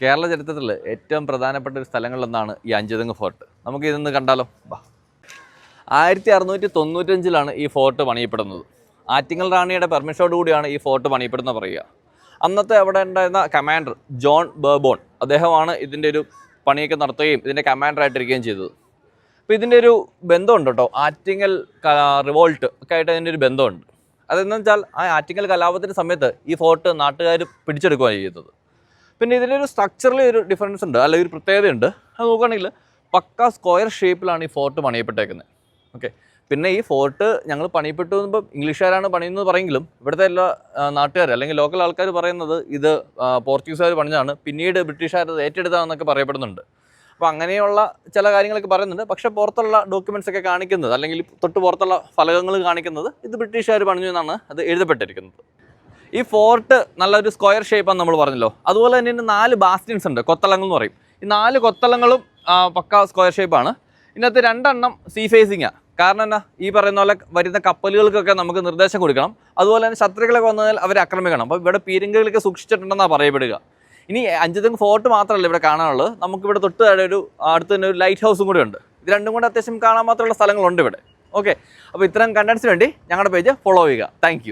കേരള ചരിത്രത്തിൽ ഏറ്റവും പ്രധാനപ്പെട്ട ഒരു സ്ഥലങ്ങളിലൊന്നാണ് ഈ അഞ്ചുതെങ്ങ് ഫോർട്ട്. നമുക്ക് ഇതൊന്ന് കണ്ടാലോ? 1695 ഈ ഫോർട്ട് പണിയപ്പെടുന്നത്. ആറ്റിങ്ങൽ റാണിയുടെ പെർമിഷനോട് കൂടിയാണ് ഈ ഫോർട്ട് പണിയപ്പെടുന്നത് പറയുക. അന്നത്തെ അവിടെ ഉണ്ടായിരുന്ന കമാൻഡർ ജോൺ ബേർബോൺ അദ്ദേഹമാണ് ഇതിൻ്റെ ഒരു പണിയൊക്കെ നടത്തുകയും ഇതിൻ്റെ കമാൻഡറായിട്ടിരിക്കുകയും ചെയ്തത്. അപ്പോൾ ഇതിൻ്റെ ഒരു ബന്ധമുണ്ട് കേട്ടോ, ആറ്റിങ്ങൽ റിവോൾട്ട് ഒക്കെ ആയിട്ട് അതിൻ്റെ ഒരു ബന്ധമുണ്ട്. അതെന്ന് വെച്ചാൽ ആ ആറ്റിങ്ങൽ കലാപത്തിൻ്റെ സമയത്ത് ഈ ഫോർട്ട് നാട്ടുകാർ പിടിച്ചെടുക്കുകയാണ് ചെയ്യുന്നത്. പിന്നെ ഇതിൻ്റെ ഒരു സ്ട്രക്ചറിൽ ഒരു ഡിഫറൻസ് ഉണ്ട്, അല്ലെങ്കിൽ ഒരു പ്രത്യേകതയുണ്ട്. അത് നോക്കുകയാണെങ്കിൽ പക്ക സ്ക്വയർ ഷേപ്പിലാണ് ഈ ഫോർട്ട് പണിയപ്പെട്ടേക്കുന്നത്. ഓക്കെ, പിന്നെ ഈ ഫോർട്ട് ഞങ്ങൾ പണിയപ്പെട്ടു എന്നുമ്പോൾ ഇംഗ്ലീഷുകാരാണ് പണിയുന്നത് പറയെങ്കിലും ഇവിടുത്തെ എല്ലാ നാട്ടുകാർ അല്ലെങ്കിൽ ലോക്കൽ ആൾക്കാർ പറയുന്നത് ഇത് പോർച്ചുഗീസുകാർ പണിഞ്ഞാണ്, പിന്നീട് ബ്രിട്ടീഷുകാർ അത് ഏറ്റെടുത്താണെന്നൊക്കെ പറയപ്പെടുന്നുണ്ട്. അപ്പോൾ അങ്ങനെയുള്ള ചില കാര്യങ്ങളൊക്കെ പറയുന്നുണ്ട്. പക്ഷേ പുറത്തുള്ള ഡോക്യുമെൻറ്റ്സ് ഒക്കെ കാണിക്കുന്നത്, അല്ലെങ്കിൽ തൊട്ട് പുറത്തുള്ള ഫലകങ്ങൾ കാണിക്കുന്നത് ഇത് ബ്രിട്ടീഷുകാർ പണിഞ്ഞു എന്നാണ് അത് എഴുതപ്പെട്ടിരിക്കുന്നത്. ഈ ഫോർട്ട് നല്ലൊരു സ്ക്വയർ ഷേപ്പാന്ന് നമ്മൾ പറഞ്ഞല്ലോ. അതുപോലെ തന്നെ ഇതിന് 4 ബാസ്റ്റൻസ് ഉണ്ട്, കൊത്തളങ്ങൾ എന്ന് പറയും. ഈ 4 കൊത്തളങ്ങളും പക്ക സ്ക്വയർ ഷേപ്പാണ്. ഇതിനകത്ത് 2 എണ്ണം സീ ഫേസിങ്ങാണ്. കാരണം എന്നാ, ഈ പറയുന്ന പോലെ വരുന്ന കപ്പലുകൾക്കൊക്കെ നമുക്ക് നിർദ്ദേശം കൊടുക്കണം. അതുപോലെ തന്നെ ശത്രുക്കളൊക്കെ വന്നാൽ അവരെ ആക്രമിക്കണം. അപ്പോൾ ഇവിടെ പീരങ്കികളൊക്കെ സൂക്ഷിച്ചിട്ടുണ്ടെന്നാണ് പറയപ്പെടുക. ഇനി അഞ്ചുതെങ്ങ് ഫോർട്ട് മാത്രമല്ല ഇവിടെ കാണാനുള്ളത്, നമുക്കിവിടെ തൊട്ട് താഴെ അടുത്ത് തന്നെ ഒരു ലൈറ്റ് ഹൗസും കൂടി ഉണ്ട്. ഇത് രണ്ടും കൂടെ അത്യാവശ്യം കാണാൻ മാത്രമുള്ള സ്ഥലങ്ങളുണ്ട് ഇവിടെ. ഓക്കെ, അപ്പോൾ ഇത്തരം കണ്ടൻസിന് വേണ്ടി ഞങ്ങളുടെ പേജ് ഫോളോ ചെയ്യുക. താങ്ക്